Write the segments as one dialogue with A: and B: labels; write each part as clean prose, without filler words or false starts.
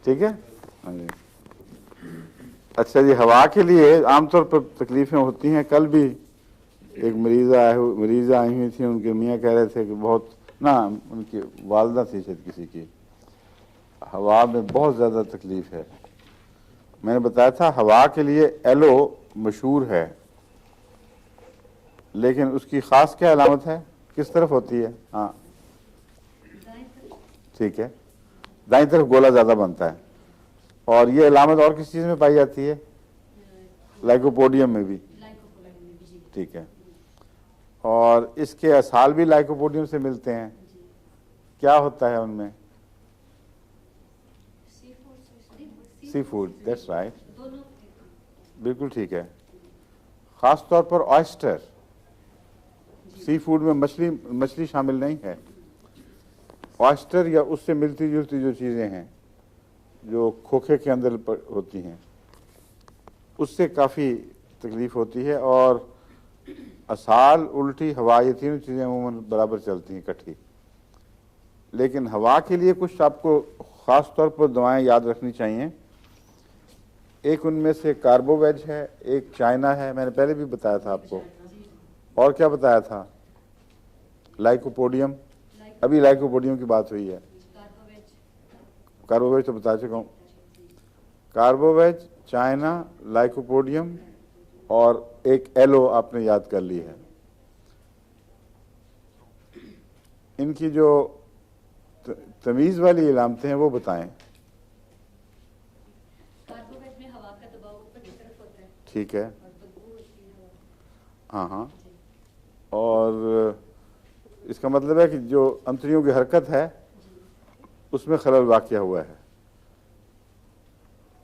A: ठीक है। हाँ जी। अच्छा जी, हवा के लिए आमतौर पर तकलीफें होती हैं। कल भी एक मरीज़ा आई हुई थी, उनके मियाँ कह रहे थे कि बहुत ना, उनकी वालदा थी शायद किसी की, हवा में बहुत ज़्यादा तकलीफ है। मैंने बताया था हवा के लिए एलो मशहूर है, लेकिन उसकी ख़ास क्या अलामत है, किस तरफ होती है? हाँ ठीक है, दाईं तरफ गोला ज़्यादा बनता है। और ये अलामत और किस चीज़ में पाई जाती है? लाइकोपोडियम में भी। ठीक है। और इसके असाल भी लाइकोपोडियम से मिलते हैं। क्या होता है उनमें? सी फूड, दैट्स राइट, बिल्कुल ठीक है। ख़ास तौर पर ऑयस्टर, सी फूड में मछली शामिल नहीं है। ऑयस्टर या उससे मिलती जुलती जो चीज़ें हैं जो खोखे के अंदर होती हैं, उससे काफ़ी तकलीफ़ होती है। और असाल, उल्टी, हवा, ये तीनों चीज़ें अमूमन बराबर चलती हैं इकट्ठी। लेकिन हवा के लिए कुछ आपको ख़ास तौर पर दवाएं याद रखनी चाहिए। एक उनमें से कार्बोवेज है, एक चाइना है, मैंने पहले भी बताया था आपको। और क्या बताया था? लाइकोपोडियम, अभी लाइकोपोडियम की बात हुई है। कार्बोवेज तो बता चुका हूँ। कार्बोवेज, चाइना, लाइकोपोडियम और एक एलो आपने याद कर ली है। इनकी जो तमीज़ वाली इलामतें हैं वो बताएं।
B: कार्बोवेज में हवा का दबाव ऊपर की तरफ होता है।
A: ठीक है।
B: और बदबू होती है हवा।
A: हाँ हाँ। और इसका मतलब है कि जो अंतड़ियों की हरकत है उसमें खलल वाक़या हुआ है।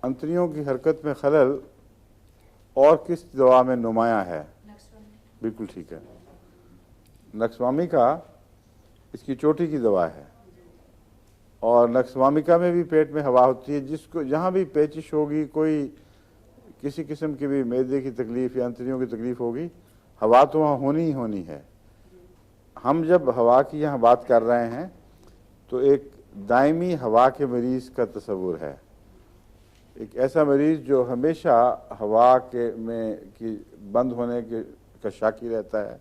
A: अंतड़ियों की हरकत में खलल और किस दवा में नुमाया है? बिल्कुल ठीक है, नक्सवामिका इसकी चोटी की दवा है। और नक्सवामिका में भी पेट में हवा होती है। जिसको जहाँ भी पेचिश होगी, कोई किसी किस्म की भी मैदे की तकलीफ़ या अंतड़ियों की तकलीफ़ होगी, हवा तो वहाँ होनी ही होनी है। हम जब हवा की यहाँ बात कर रहे हैं तो एक दायमी हवा के मरीज़ का तस्वुर है। एक ऐसा मरीज़ जो हमेशा हवा के में की बंद होने के का शाकी रहता है,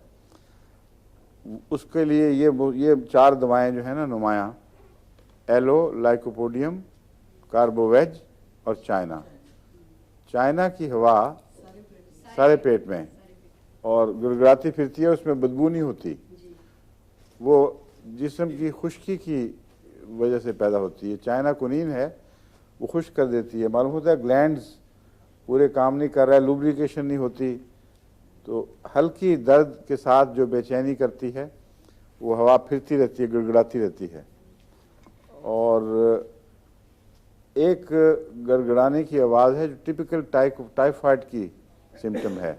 A: उसके लिए ये 4 दवाएं जो है ना नुमाया, एलो, लाइकोपोडियम, कार्बोवेज और चाइना। चाइना की हवा सारे पेट में और गुड़गुड़ाती फिरती है, उसमें बदबू नहीं होती। वो जिस्म की खुश्की की वजह से पैदा होती है। चाइना कुनीन है, वो खुश्क कर देती है। मालूम होता है ग्लैंड्स पूरे काम नहीं कर रहा है, लुब्रिकेशन नहीं होती, तो हल्की दर्द के साथ जो बेचैनी करती है वो हवा फिरती रहती है, गड़गड़ाती रहती है। और एक गड़गड़ाने की आवाज़ है जो टिपिकल टाइफाइड की सिम्टम है।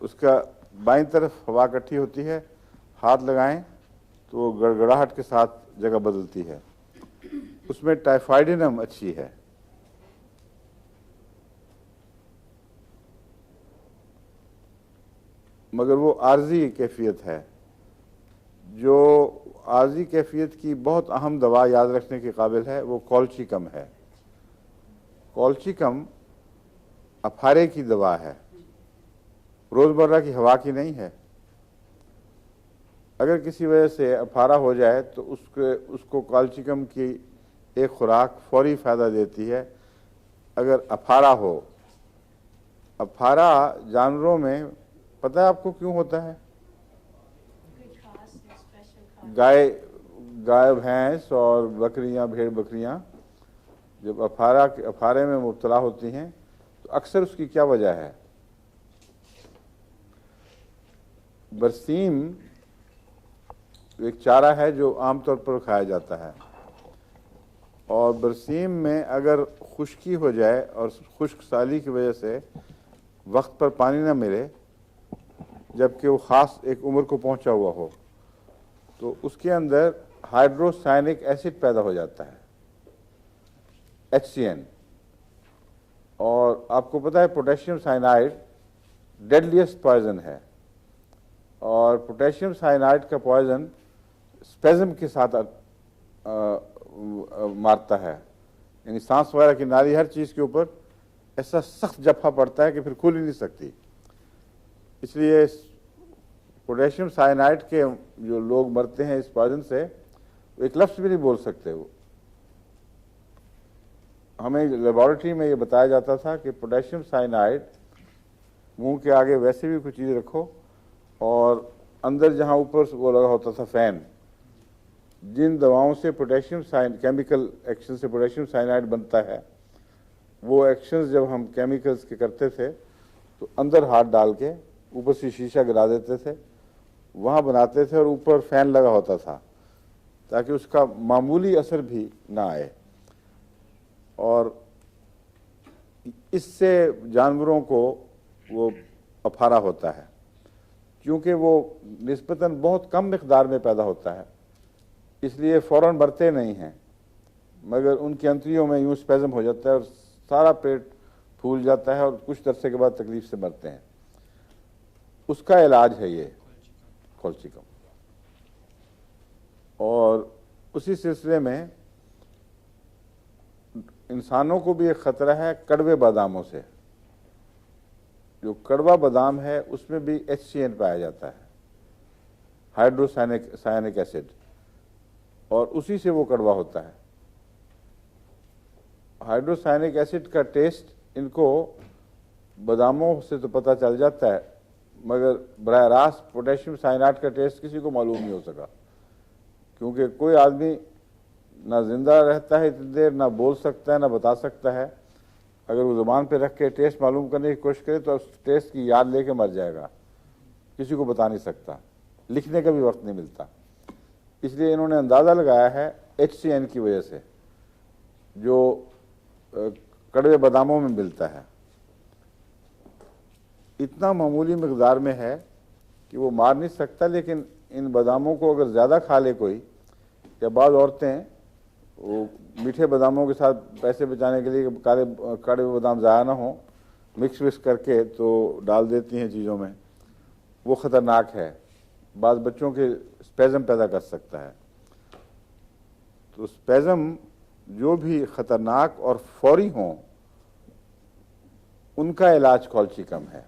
A: उसका बाईं तरफ हवा इकट्ठी होती है, हाथ लगाएं तो वो गड़गड़ाहट के साथ जगह बदलती है। उसमें टाइफाइडिनम अच्छी है। मगर वो आर्जी कैफियत है। जो आर्जी कैफियत की बहुत अहम दवा याद रखने के काबिल है वो कॉल्चिकम है। कॉल्चिकम अफारे की दवा है, रोज़मर्रा की हवा की नहीं है। अगर किसी वजह से अफारा हो जाए तो उसको कॉल्चिकम की एक खुराक फौरी फ़ायदा देती है। अगर अफारा हो, अफारा जानवरों में पता है आपको क्यों होता है? गाय भैंस और बकरियां, भेड़ बकरियां जब अफारे में मुब्तला होती हैं तो अक्सर उसकी क्या वजह है? बरसीम एक चारा है जो आमतौर पर खाया जाता है, और बरसीम में अगर खुश्की हो जाए और खुश्क साली की वजह से वक्त पर पानी ना मिले, जबकि वो ख़ास एक उम्र को पहुंचा हुआ हो, तो उसके अंदर हाइड्रोसायनिक एसिड पैदा हो जाता है, HCN। और आपको पता है पोटेशियम साइनाइड डेडलीस्ट पॉइजन है, और पोटेशियम साइनाइड का पॉइजन स्पेज़म के साथ मारता है। यानी सांस वगैरह की नाली, हर चीज़ के ऊपर ऐसा सख्त जफा पड़ता है कि फिर खुल ही नहीं सकती। इसलिए पोटेशियम साइनाइड के जो लोग मरते हैं इस पॉइजन से, वो एक लफ्ज़ भी नहीं बोल सकते। वो हमें लेबोरेटरी में ये बताया जाता था कि पोटेशियम साइनाइड मुंह के आगे वैसे भी कुछ चीज़ रखो और अंदर जहाँ ऊपर वो लगा होता था फैन, जिन दवाओं से केमिकल एक्शन से पोटेशियम साइनाइड बनता है, वो एक्शंस जब हम केमिकल्स के करते थे तो अंदर हाथ डाल के ऊपर से शीशा गिरा देते थे, वहाँ बनाते थे और ऊपर फैन लगा होता था ताकि उसका मामूली असर भी ना आए। और इससे जानवरों को वो अफारा होता है, क्योंकि वो निस्बतन बहुत कम मिकदार में पैदा होता है, इसलिए फ़ौरन मरते नहीं हैं, मगर उनकी अंतड़ियों में यूँ स्पेज़म हो जाता है और सारा पेट फूल जाता है और कुछ अरसे के बाद तकलीफ से मरते हैं। उसका इलाज है ये कोल्चिकम। और उसी सिलसिले में इंसानों को भी एक ख़तरा है कड़वे बादामों से। जो कड़वा बादाम है उसमें भी HCN पाया जाता है, हाइड्रोसायनिक एसिड, और उसी से वो कड़वा होता है। हाइड्रोसायनिक एसिड का टेस्ट इनको बादामों से तो पता चल जाता है, मगर बराह रास्त पोटेशियम साइनाइड का टेस्ट किसी को मालूम नहीं हो सका, क्योंकि कोई आदमी ना जिंदा रहता है इतनी देर, ना बोल सकता है, ना बता सकता है। अगर वो ज़ुबान पे रख के टेस्ट मालूम करने की कोशिश करे तो उस टेस्ट की याद लेके मर जाएगा, किसी को बता नहीं सकता, लिखने का भी वक्त नहीं मिलता। इसलिए इन्होंने अंदाज़ा लगाया है HCN की वजह से, जो कड़वे बादामों में मिलता है। इतना मामूली मकदार में है कि वो मार नहीं सकता, लेकिन इन बादामों को अगर ज़्यादा खा ले कोई, या बाद औरतें वो मीठे बादामों के साथ पैसे बचाने के लिए कड़वे बादाम ज़ाया ना हो, मिक्स विक्स करके तो डाल देती हैं चीज़ों में, वो ख़तरनाक है, बाद बच्चों के स्पेज़म पैदा कर सकता है। तो स्पेज़म जो भी ख़तरनाक और फौरी हों, उनका इलाज कोल्चिकम है।